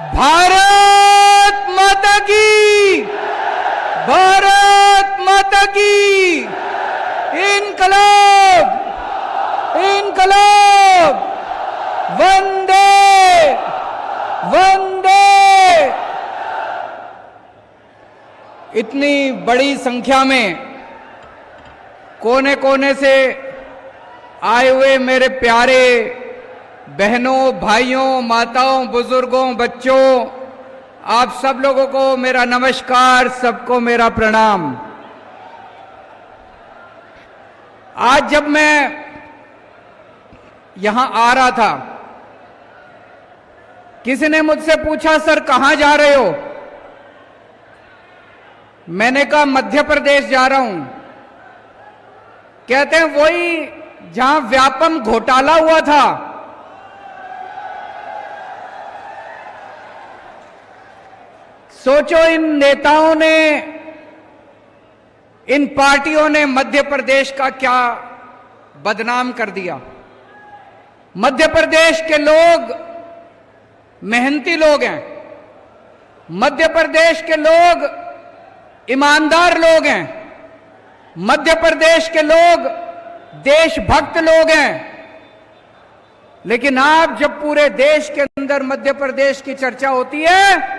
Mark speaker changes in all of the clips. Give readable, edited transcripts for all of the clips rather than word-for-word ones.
Speaker 1: भारत माता की, भारत माता की, इनकलाब, इनकलाब, वंदे वंदे। इतनी बड़ी संख्या में कोने कोने से आए हुए मेरे प्यारे बहनों, भाइयों, माताओं, बुजुर्गों, बच्चों, आप सब लोगों को मेरा नमस्कार, सबको मेरा प्रणाम। आज जब मैं यहां आ रहा था, किसी ने मुझसे पूछा, सर कहां जा रहे हो? मैंने कहा मध्य प्रदेश जा रहा हूं। कहते हैं वही जहां व्यापम घोटाला हुआ था। सोचो, इन नेताओं ने, इन पार्टियों ने मध्य प्रदेश का क्या बदनाम कर दिया। मध्य प्रदेश के लोग मेहनती लोग हैं, मध्य प्रदेश के लोग ईमानदार लोग हैं, मध्य प्रदेश के लोग देशभक्त लोग हैं। लेकिन आप जब पूरे देश के अंदर मध्य प्रदेश की चर्चा होती है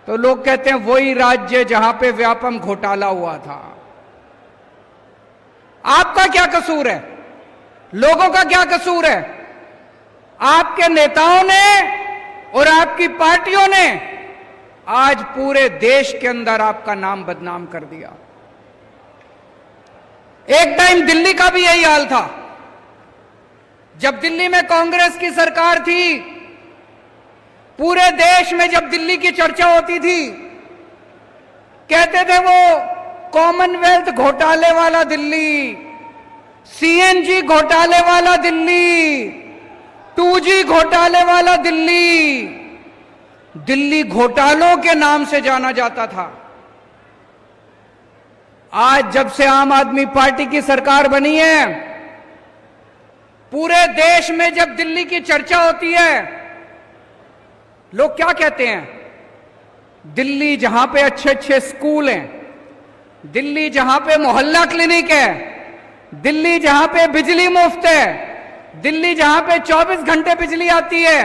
Speaker 1: तो लोग कहते हैं वही राज्य जहां पे व्यापम घोटाला हुआ था। आपका क्या कसूर है? लोगों का क्या कसूर है? आपके नेताओं ने और आपकी पार्टियों ने आज पूरे देश के अंदर आपका नाम बदनाम कर दिया। एक टाइम दिल्ली का भी यही हाल था। जब दिल्ली में कांग्रेस की सरकार थी, पूरे देश में जब दिल्ली की चर्चा होती थी, कहते थे वो कॉमनवेल्थ घोटाले वाला दिल्ली, सीएनजी घोटाले वाला दिल्ली, 2G घोटाले वाला दिल्ली। दिल्ली घोटालों के नाम से जाना जाता था। आज जब से आम आदमी पार्टी की सरकार बनी है, पूरे देश में जब दिल्ली की चर्चा होती है, लोग क्या कहते हैं? दिल्ली जहां पे अच्छे अच्छे स्कूल हैं, दिल्ली जहां पे मोहल्ला क्लिनिक है, दिल्ली जहां पे बिजली मुफ्त है, दिल्ली जहां पे 24 घंटे बिजली आती है,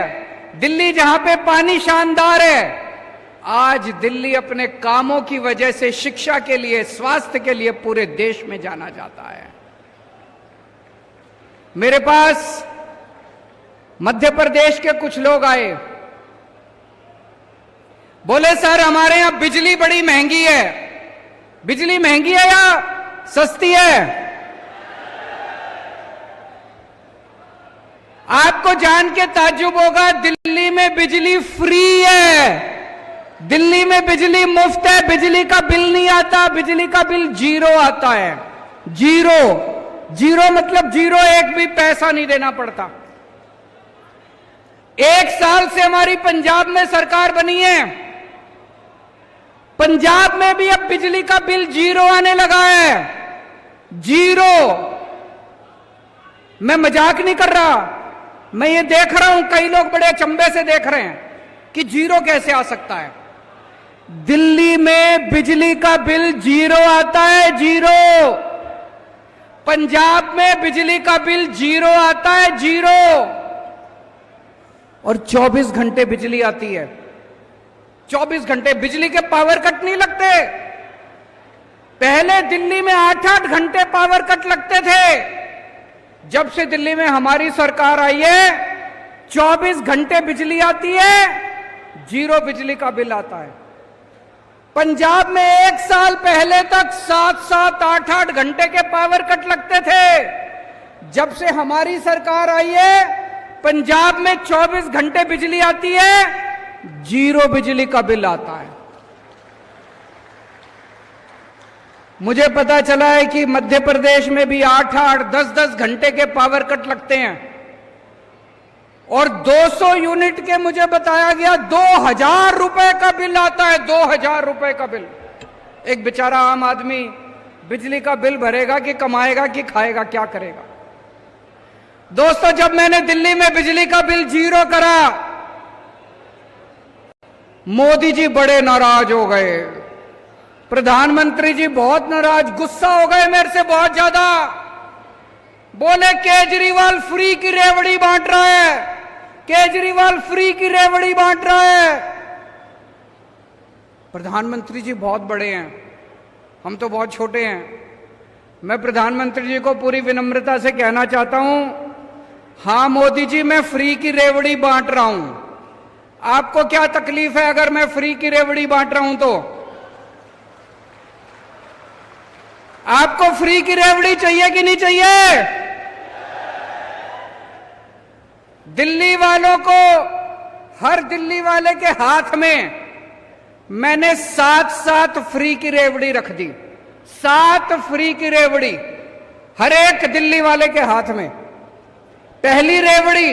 Speaker 1: दिल्ली जहां पे पानी शानदार है, आज दिल्ली अपने कामों की वजह से शिक्षा के लिए, स्वास्थ्य के लिए पूरे देश में जाना जाता है। मेरे पास मध्य प्रदेश के कुछ लोग आए, बोले सर हमारे यहां बिजली बड़ी महंगी है। बिजली महंगी है या सस्ती है? आपको जान के ताज्जुब होगा, दिल्ली में बिजली फ्री है, दिल्ली में बिजली मुफ्त है, बिजली का बिल नहीं आता, बिजली का बिल 0 आता है। 0 0 मतलब 0, एक भी पैसा नहीं देना पड़ता। 1 साल से हमारी पंजाब में सरकार बनी है, पंजाब में भी अब बिजली का बिल 0 आने लगा है। 0। मैं मजाक नहीं कर रहा, मैं ये देख रहा हूं, कई लोग बड़े अचंभे से देख रहे हैं कि 0 कैसे आ सकता है। दिल्ली में बिजली का बिल 0 आता है, 0। पंजाब में बिजली का बिल 0 आता है, 0। और 24 घंटे बिजली आती है। 24 घंटे बिजली के पावर कट नहीं लगते। पहले दिल्ली में 8-8 घंटे पावर कट लगते थे। जब से दिल्ली में हमारी सरकार आई है, 24 घंटे बिजली आती है, 0 बिजली का बिल आता है। पंजाब में 1 साल पहले तक 7-7, 8-8 घंटे के पावर कट लगते थे। जब से हमारी सरकार आई है, पंजाब में 24 घंटे बिजली आती है, 0 बिजली का बिल आता है। मुझे पता चला है कि मध्य प्रदेश में भी 8-8, 10-10 घंटे के पावर कट लगते हैं और 200 यूनिट के मुझे बताया गया 2000 रुपए का बिल आता है। 2000 रुपए का बिल। एक बेचारा आम आदमी बिजली का बिल भरेगा कि कमाएगा कि खाएगा, क्या करेगा? दोस्तों, जब मैंने दिल्ली में बिजली का बिल 0 करा, मोदी जी बड़े नाराज हो गए, प्रधानमंत्री जी बहुत नाराज, गुस्सा हो गए मेरे से बहुत ज्यादा। बोले केजरीवाल फ्री की रेवड़ी बांट रहा है, केजरीवाल फ्री की रेवड़ी बांट रहा है। प्रधानमंत्री जी बहुत बड़े हैं, हम तो बहुत छोटे हैं। मैं प्रधानमंत्री जी को पूरी विनम्रता से कहना चाहता हूं, हां मोदी जी मैं फ्री की रेवड़ी बांट रहा हूं, आपको क्या तकलीफ है अगर मैं फ्री की रेवड़ी बांट रहा हूं तो? आपको फ्री की रेवड़ी चाहिए कि नहीं चाहिए? दिल्ली वालों को, हर दिल्ली वाले के हाथ में मैंने 7 फ्री की रेवड़ी रख दी, 7 फ्री की रेवड़ी हर एक दिल्ली वाले के हाथ में। पहली रेवड़ी,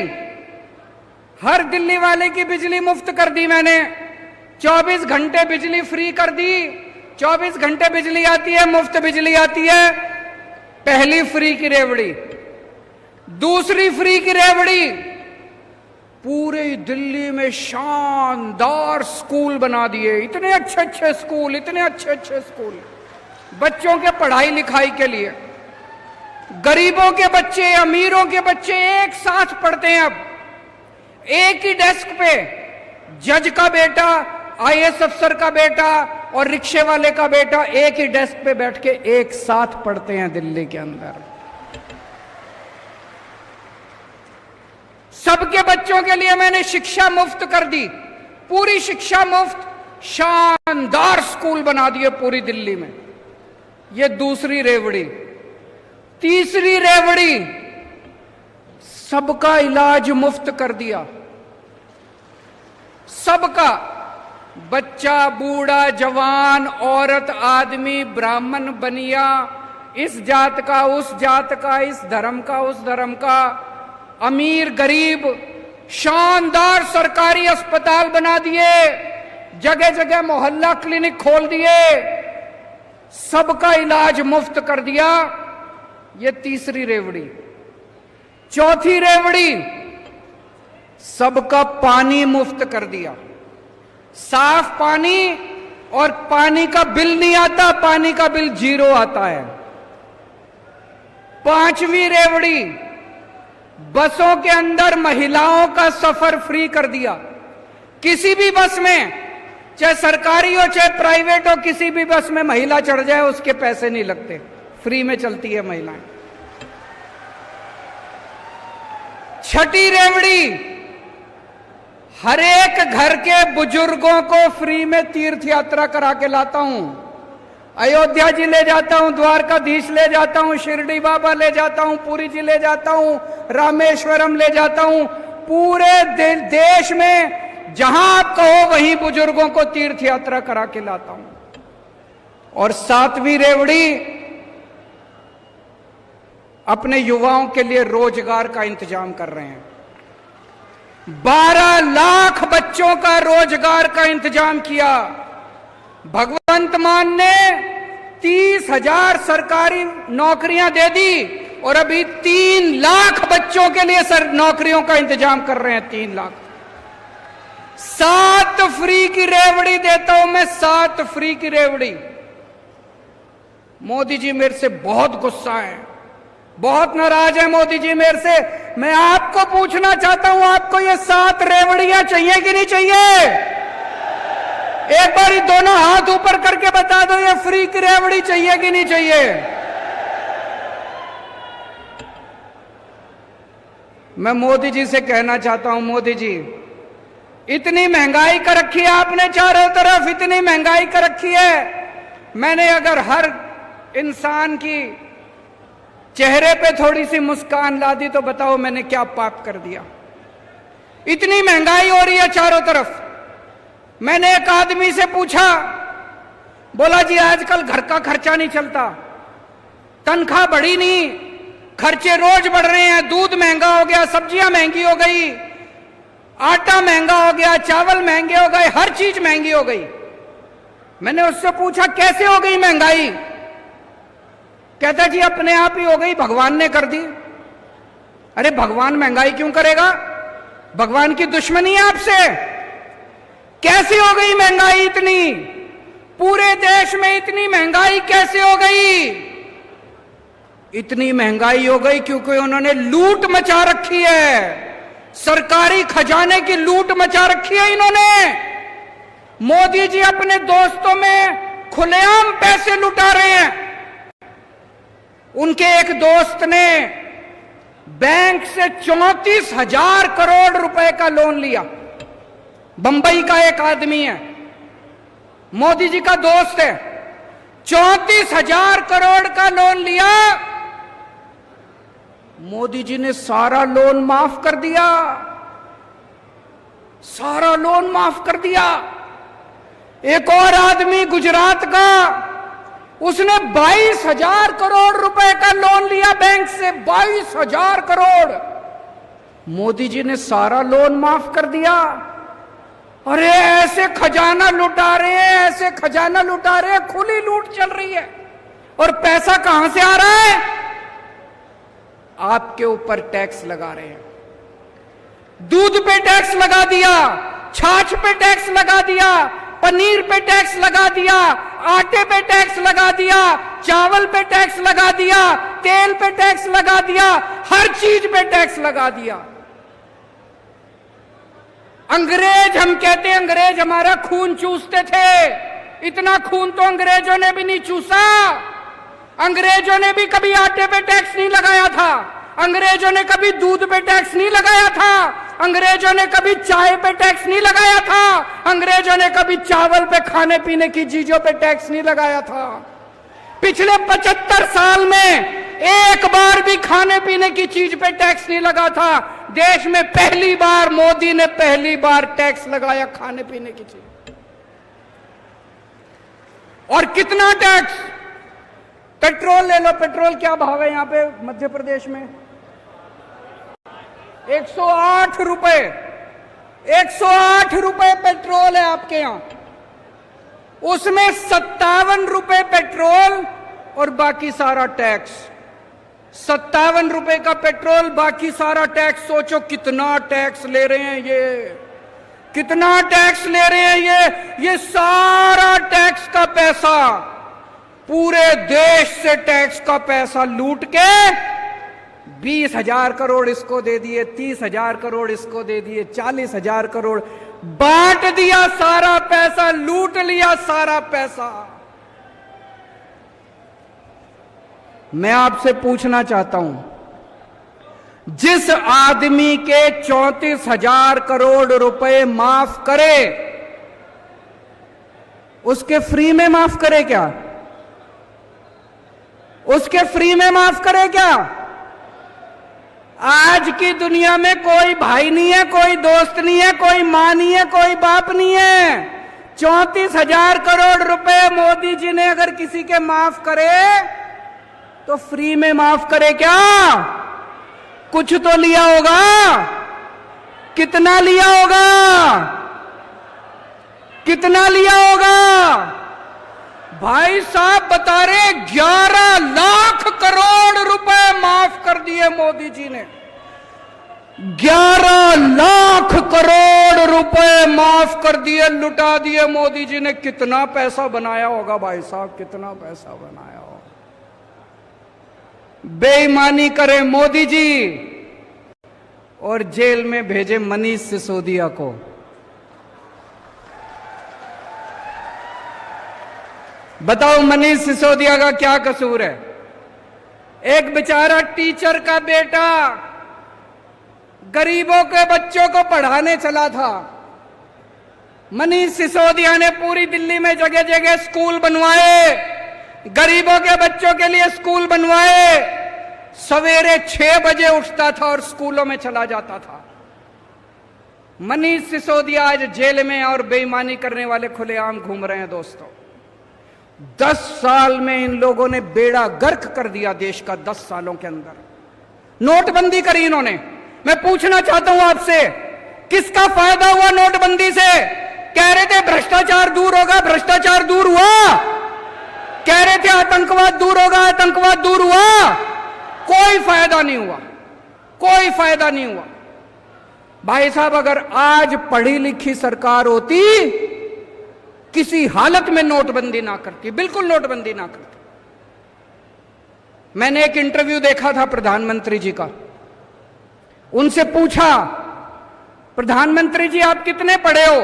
Speaker 1: हर दिल्ली वाले की बिजली मुफ्त कर दी मैंने, 24 घंटे बिजली फ्री कर दी, 24 घंटे बिजली आती है, मुफ्त बिजली आती है। पहली फ्री की रेवड़ी। दूसरी फ्री की रेवड़ी, पूरे दिल्ली में शानदार स्कूल बना दिए, इतने अच्छे अच्छे स्कूल, इतने अच्छे अच्छे स्कूल बच्चों के पढ़ाई लिखाई के लिए। गरीबों के बच्चे, अमीरों के बच्चे एक साथ पढ़ते हैं। अब एक ही डेस्क पे जज का बेटा, आईएएस अफसर का बेटा और रिक्शे वाले का बेटा एक ही डेस्क पे बैठ के एक साथ पढ़ते हैं दिल्ली के अंदर। सबके बच्चों के लिए मैंने शिक्षा मुफ्त कर दी, पूरी शिक्षा मुफ्त, शानदार स्कूल बना दिए पूरी दिल्ली में। ये दूसरी रेवड़ी। तीसरी रेवड़ी, सबका इलाज मुफ्त कर दिया, सबका, बच्चा, बूढ़ा, जवान, औरत, आदमी, ब्राह्मण, बनिया, इस जात का, उस जात का, इस धर्म का, उस धर्म का, अमीर, गरीब, शानदार सरकारी अस्पताल बना दिए, जगह जगह मोहल्ला क्लिनिक खोल दिए, सबका इलाज मुफ्त कर दिया। ये तीसरी रेवड़ी। चौथी रेवड़ी, सबका पानी मुफ्त कर दिया, साफ पानी, और पानी का बिल नहीं आता, पानी का बिल 0 आता है। पांचवी रेवड़ी, बसों के अंदर महिलाओं का सफर फ्री कर दिया। किसी भी बस में, चाहे सरकारी हो चाहे प्राइवेट हो, किसी भी बस में महिला चढ़ जाए उसके पैसे नहीं लगते, फ्री में चलती है महिलाएं। छठी रेवड़ी, हर एक घर के बुजुर्गों को फ्री में तीर्थ यात्रा करा के लाता हूं। अयोध्या जी ले जाता हूं, द्वारकाधीश ले जाता हूं, शिरडी बाबा ले जाता हूं, पुरी जी ले जाता हूं, रामेश्वरम ले जाता हूं। पूरे देश में जहां आप कहो वहीं बुजुर्गों को तीर्थ यात्रा करा के लाता हूं। और 7वीं रेवड़ी, अपने युवाओं के लिए रोजगार का इंतजाम कर रहे हैं। 12 लाख बच्चों का रोजगार का इंतजाम किया। भगवंत मान ने 30,000 सरकारी नौकरियां दे दी और अभी 3 लाख बच्चों के लिए नौकरियों का इंतजाम कर रहे हैं। 3 लाख। 7 फ्री की रेवड़ी देता हूं मैं, 7 फ्री की रेवड़ी। मोदी जी मेरे से बहुत गुस्सा है, बहुत नाराज है मोदी जी मेरे से। मैं आपको पूछना चाहता हूं, आपको ये 7 रेवड़ियां चाहिए कि नहीं चाहिए? एक बार दोनों हाथ ऊपर करके बता दो, ये फ्री की रेवड़ी चाहिए कि नहीं चाहिए? मैं मोदी जी से कहना चाहता हूं, मोदी जी इतनी महंगाई कर रखी है आपने, चारों तरफ इतनी महंगाई कर रखी है। मैंने अगर हर इंसान की चेहरे पे थोड़ी सी मुस्कान ला दी तो बताओ मैंने क्या पाप कर दिया? इतनी महंगाई हो रही है चारों तरफ। मैंने एक आदमी से पूछा, बोला जी आजकल घर का खर्चा नहीं चलता, तनख्वाह बढ़ी नहीं, खर्चे रोज बढ़ रहे हैं, दूध महंगा हो गया, सब्जियां महंगी हो गई, आटा महंगा हो गया, चावल महंगे हो गए, हर चीज महंगी हो गई। मैंने उससे पूछा कैसे हो गई महंगाई? कहता जी अपने आप ही हो गई, भगवान ने कर दी। अरे भगवान महंगाई क्यों करेगा? भगवान की दुश्मनी है आपसे? कैसे हो गई महंगाई इतनी? पूरे देश में इतनी महंगाई कैसे हो गई? इतनी महंगाई हो गई क्योंकि उन्होंने लूट मचा रखी है, सरकारी खजाने की लूट मचा रखी है इन्होंने। मोदी जी अपने दोस्तों में खुलेआम पैसे लुटा रहे हैं। उनके एक दोस्त ने बैंक से 34,000 करोड़ रुपए का लोन लिया। बंबई का एक आदमी है, मोदी जी का दोस्त है, 34,000 करोड़ का लोन लिया। मोदी जी ने सारा लोन माफ कर दिया, सारा लोन माफ कर दिया। एक और आदमी गुजरात का, उसने 22,000 करोड़ रुपए का लोन लिया बैंक से, 22,000 करोड़। मोदी जी ने सारा लोन माफ कर दिया। अरे ऐसे खजाना लुटा रहे हैं, ऐसे खजाना लुटा रहे हैं, खुली लूट चल रही है। और पैसा कहां से आ रहा है? आपके ऊपर टैक्स लगा रहे हैं। दूध पे टैक्स लगा दिया, छाछ पे टैक्स लगा दिया, पनीर पे टैक्स लगा दिया, आटे पे टैक्स लगा दिया, चावल पे टैक्स लगा दिया, तेल पे टैक्स लगा दिया, हर चीज पे टैक्स लगा दिया। अंग्रेज, हम कहते हैं अंग्रेज हमारा खून चूसते थे, इतना खून तो अंग्रेजों ने भी नहीं चूसा। अंग्रेजों ने भी कभी आटे पे टैक्स नहीं लगाया था, अंग्रेजों ने कभी दूध पे टैक्स नहीं लगाया था, अंग्रेजों ने कभी चाय पे टैक्स नहीं लगाया था, अंग्रेजों ने कभी चावल पे, खाने पीने की चीजों पे टैक्स नहीं लगाया था। पिछले 75 साल में एक बार भी खाने पीने की चीज पे टैक्स नहीं लगा था। देश में पहली बार मोदी ने पहली बार टैक्स लगाया खाने पीने की चीज। और कितना टैक्स? पेट्रोल ले लो, पेट्रोल क्या भाव है यहां पे मध्य प्रदेश में? 108 रुपए, 108 रुपए पेट्रोल है आपके यहां। उसमें 57 रुपए पेट्रोल और बाकी सारा टैक्स। 57 रुपए का पेट्रोल, बाकी सारा टैक्स। सोचो कितना टैक्स ले रहे हैं ये, कितना टैक्स ले रहे हैं ये सारा टैक्स का पैसा, पूरे देश से टैक्स का पैसा लूट के 20,000 करोड़ इसको दे दिए, 30,000 करोड़ इसको दे दिए, 40,000 करोड़ बांट दिया, सारा पैसा लूट लिया, सारा पैसा। मैं आपसे पूछना चाहता हूं, जिस आदमी के 34,000 करोड़ रुपए माफ करे, उसके फ्री में माफ करे क्या? उसके फ्री में माफ करे क्या? आज की दुनिया में कोई भाई नहीं है, कोई दोस्त नहीं है, कोई मां नहीं है, कोई बाप नहीं है। 34,000 करोड़ रुपए मोदी जी ने अगर किसी के माफ करे तो फ्री में माफ करे क्या? कुछ तो लिया होगा। कितना लिया होगा? कितना लिया होगा? भाई साहब बता रहे 11 लाख करोड़ रुपए माफ कर दिए मोदी जी ने। 11 लाख करोड़ रुपए माफ कर दिए, लुटा दिए मोदी जी ने। कितना पैसा बनाया होगा भाई साहब, कितना पैसा बनाया होगा। बेईमानी करे मोदी जी और जेल में भेजे मनीष सिसोदिया को। बताओ मनीष सिसोदिया का क्या कसूर है? एक बेचारा टीचर का बेटा गरीबों के बच्चों को पढ़ाने चला था। मनीष सिसोदिया ने पूरी दिल्ली में जगह जगह स्कूल बनवाए, गरीबों के बच्चों के लिए स्कूल बनवाए। सवेरे 6 बजे उठता था और स्कूलों में चला जाता था। मनीष सिसोदिया आज जेल में और बेईमानी करने वाले खुलेआम घूम रहे हैं। दोस्तों 10 साल में इन लोगों ने बेड़ा गर्क कर दिया देश का। 10 सालों के अंदर नोटबंदी करी इन्होंने। मैं पूछना चाहता हूं आपसे, किसका फायदा हुआ नोटबंदी से? कह रहे थे भ्रष्टाचार दूर होगा, भ्रष्टाचार दूर हुआ। कह रहे थे आतंकवाद दूर होगा, आतंकवाद दूर हुआ। कोई फायदा नहीं हुआ, कोई फायदा नहीं हुआ। भाई साहब, अगर आज पढ़ी लिखी सरकार होती, किसी हालत में नोटबंदी ना करती, बिल्कुल नोटबंदी ना करती। मैंने एक इंटरव्यू देखा था प्रधानमंत्री जी का। उनसे पूछा, प्रधानमंत्री जी आप कितने पढ़े हो?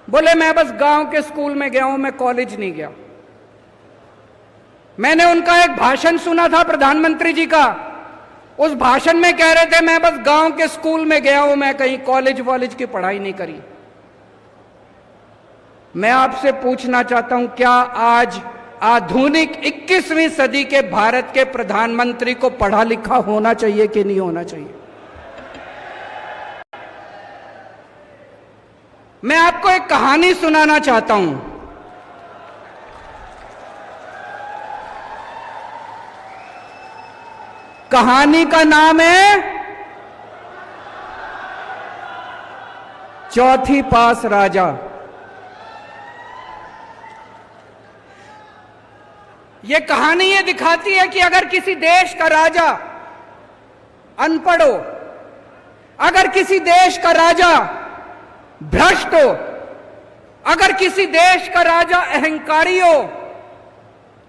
Speaker 1: बोले मैं बस गांव के स्कूल में गया हूं, मैं कॉलेज नहीं गया। मैंने उनका एक भाषण सुना था प्रधानमंत्री जी का। उस भाषण में कह रहे थे मैं बस गांव के स्कूल में गया हूं, मैं कहीं कॉलेज वॉलेज की पढ़ाई नहीं करी। मैं आपसे पूछना चाहता हूं, क्या आज आधुनिक 21वीं सदी के भारत के प्रधानमंत्री को पढ़ा लिखा होना चाहिए कि नहीं होना चाहिए? मैं आपको एक कहानी सुनाना चाहता हूं। कहानी का नाम है चौथी पास राजा। यह कहानी ये दिखाती है कि अगर किसी देश का राजा अनपढ़ हो, अगर किसी देश का राजा भ्रष्ट हो, अगर किसी देश का राजा अहंकारी हो,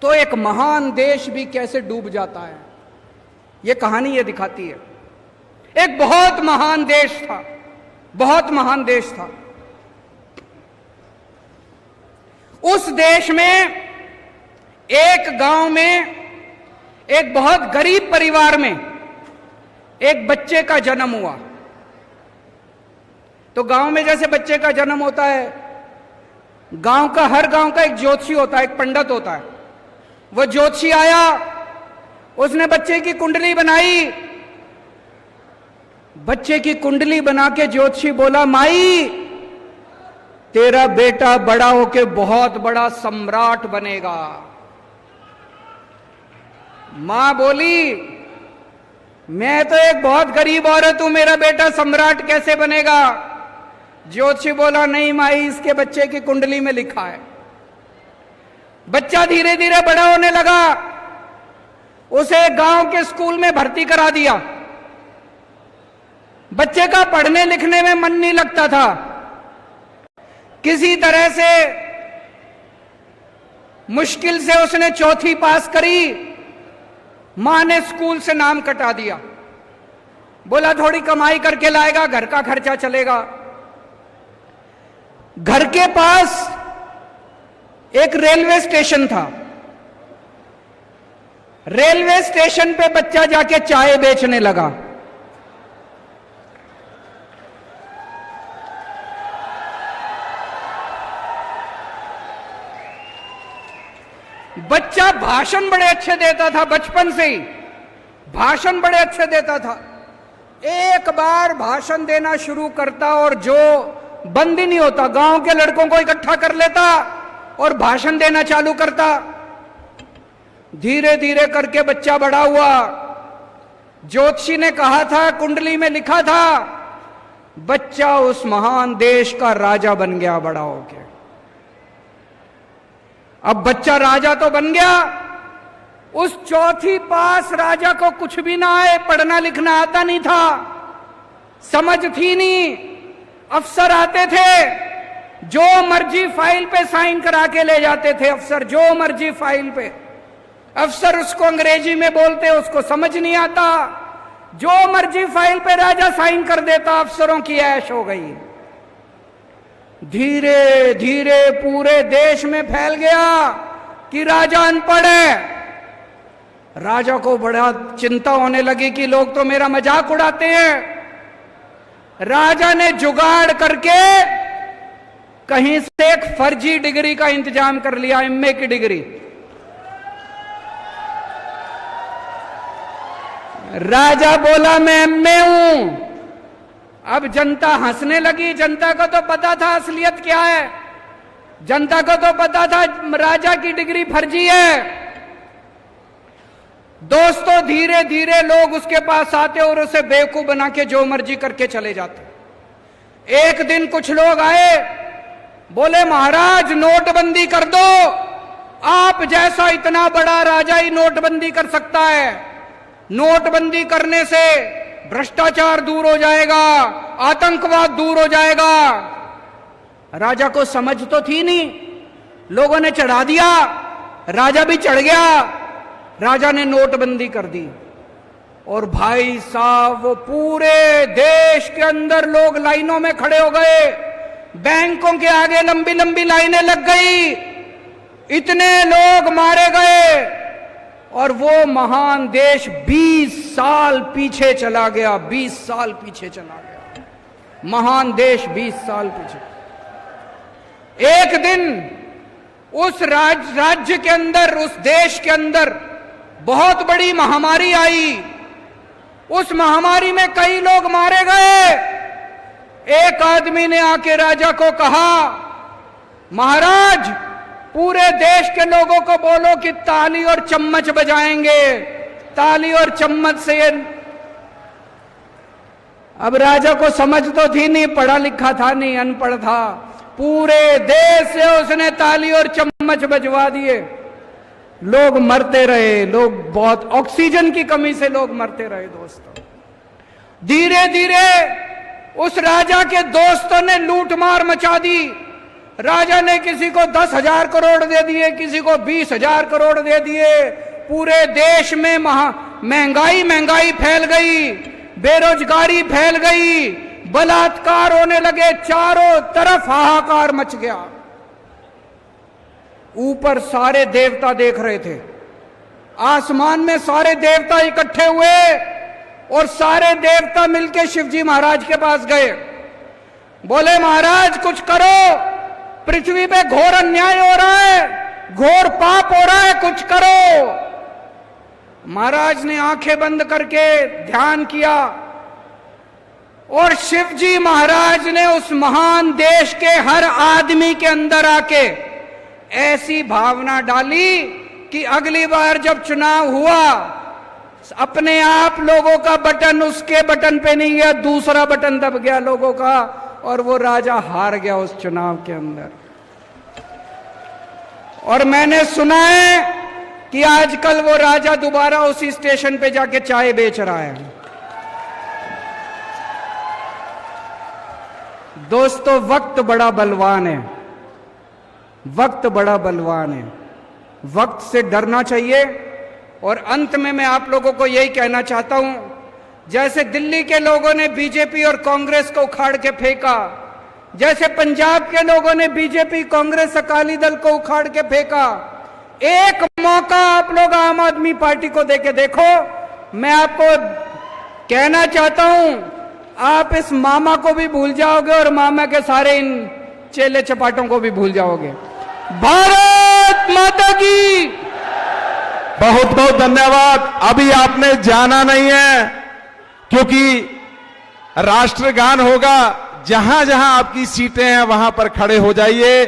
Speaker 1: तो एक महान देश भी कैसे डूब जाता है। यह कहानी ये दिखाती है। एक बहुत महान देश था, बहुत महान देश था। उस देश में एक गांव में एक बहुत गरीब परिवार में एक बच्चे का जन्म हुआ। तो गांव में जैसे बच्चे का जन्म होता है, हर गांव का एक ज्योतिषी होता है, एक पंडित होता है। वो ज्योतिषी आया, उसने बच्चे की कुंडली बनाई। बच्चे की कुंडली बना के ज्योतिषी बोला, माई तेरा बेटा बड़ा होके बहुत बड़ा सम्राट बनेगा। मां बोली, मैं तो एक बहुत गरीब औरत हूं, मेरा बेटा सम्राट कैसे बनेगा? ज्योतिषी बोला, नहीं माई, इसके बच्चे की कुंडली में लिखा है। बच्चा धीरे धीरे बड़ा होने लगा। उसे गांव के स्कूल में भर्ती करा दिया। बच्चे का पढ़ने लिखने में मन नहीं लगता था। किसी तरह से मुश्किल से उसने चौथी पास करी। मां ने स्कूल से नाम कटा दिया। बोला थोड़ी कमाई करके लाएगा, घर का खर्चा चलेगा। घर के पास एक रेलवे स्टेशन था। रेलवे स्टेशन पे बच्चा जाके चाय बेचने लगा। बच्चा भाषण बड़े अच्छे देता था, बचपन से ही भाषण बड़े अच्छे देता था। एक बार भाषण देना शुरू करता और जो बंद ही नहीं होता, गांव के लड़कों को इकट्ठा कर लेता और भाषण देना चालू करता। धीरे धीरे करके बच्चा बड़ा हुआ। ज्योतिषी ने कहा था, कुंडली में लिखा था, बच्चा उस महान देश का राजा बन गया बड़ा होके। अब बच्चा राजा तो बन गया, उस चौथी पास राजा को कुछ भी ना आए, पढ़ना लिखना आता नहीं था, समझ थी नहीं। अफसर आते थे, जो मर्जी फाइल पे साइन करा के ले जाते थे अफसर, जो मर्जी फाइल पे। अफसर उसको अंग्रेजी में बोलते, उसको समझ नहीं आता। जो मर्जी फाइल पे राजा साइन कर देता, अफसरों की ऐश हो गई। धीरे धीरे पूरे देश में फैल गया कि राजा अनपढ़ है। राजा को बड़ा चिंता होने लगी कि लोग तो मेरा मजाक उड़ाते हैं। राजा ने जुगाड़ करके कहीं से एक फर्जी डिग्री का इंतजाम कर लिया, एमए की डिग्री। राजा बोला मैं एमए हूं। अब जनता हंसने लगी। जनता को तो पता था असलियत क्या है, जनता को तो पता था राजा की डिग्री फर्जी है। दोस्तों, धीरे धीरे लोग उसके पास आते और उसे बेवकूफ बना के जो मर्जी करके चले जाते। एक दिन कुछ लोग आए, बोले महाराज नोटबंदी कर दो, आप जैसा इतना बड़ा राजा ही नोटबंदी कर सकता है। नोटबंदी करने से भ्रष्टाचार दूर हो जाएगा, आतंकवाद दूर हो जाएगा। राजा को समझ तो थी नहीं, लोगों ने चढ़ा दिया, राजा भी चढ़ गया। राजा ने नोटबंदी कर दी और भाई साहब वो पूरे देश के अंदर लोग लाइनों में खड़े हो गए, बैंकों के आगे लंबी लंबी लाइनें लग गई, इतने लोग मारे गए और वो महान देश 20 साल पीछे चला गया। 20 साल पीछे चला गया महान देश, 20 साल पीछे। एक दिन उस राज्य के अंदर, उस देश के अंदर बहुत बड़ी महामारी आई। उस महामारी में कई लोग मारे गए। एक आदमी ने आके राजा को कहा, महाराज पूरे देश के लोगों को बोलो कि ताली और चम्मच बजाएंगे, ताली और चम्मच से। अब राजा को समझ तो थी नहीं, पढ़ा लिखा था नहीं, अनपढ़ था। पूरे देश से उसने ताली और चम्मच बजवा दिए। लोग मरते रहे, लोग बहुत ऑक्सीजन की कमी से लोग मरते रहे दोस्तों। धीरे धीरे उस राजा के दोस्तों ने लूटमार मचा दी। राजा ने किसी को 10,000 करोड़ दे दिए, किसी को 20,000 करोड़ दे दिए। पूरे देश में महंगाई फैल गई, बेरोजगारी फैल गई, बलात्कार होने लगे, चारों तरफ हाहाकार मच गया। ऊपर सारे देवता देख रहे थे, आसमान में सारे देवता इकट्ठे हुए और सारे देवता मिलके शिवजी महाराज के पास गए। बोले महाराज कुछ करो, पृथ्वी पे घोर अन्याय हो रहा है, घोर पाप हो रहा है, कुछ करो। महाराज ने आंखें बंद करके ध्यान किया और शिवजी महाराज ने उस महान देश के हर आदमी के अंदर आके ऐसी भावना डाली कि अगली बार जब चुनाव हुआ, अपने आप लोगों का बटन उसके बटन पे नहीं गया, दूसरा बटन दब गया लोगों का और वो राजा हार गया उस चुनाव के अंदर। और मैंने सुना है कि आजकल वो राजा दोबारा उसी स्टेशन पे जाके चाय बेच रहा है। दोस्तों वक्त बड़ा बलवान है, वक्त बड़ा बलवान है, वक्त से डरना चाहिए। और अंत में मैं आप लोगों को यही कहना चाहता हूं, जैसे दिल्ली के लोगों ने बीजेपी और कांग्रेस को उखाड़ के फेंका, जैसे पंजाब के लोगों ने बीजेपी कांग्रेस अकाली दल को उखाड़ के फेंका, एक मौका आप लोग आम आदमी पार्टी को देके देखो। मैं आपको कहना चाहता हूं, आप इस मामा को भी भूल जाओगे और मामा के सारे इन चेले चपाटों को भी भूल जाओगे। भारत माता की
Speaker 2: बहुत बहुत धन्यवाद। अभी आपने जाना नहीं है क्योंकि राष्ट्रगान होगा। जहां जहां आपकी सीटें हैं वहां पर खड़े हो जाइए।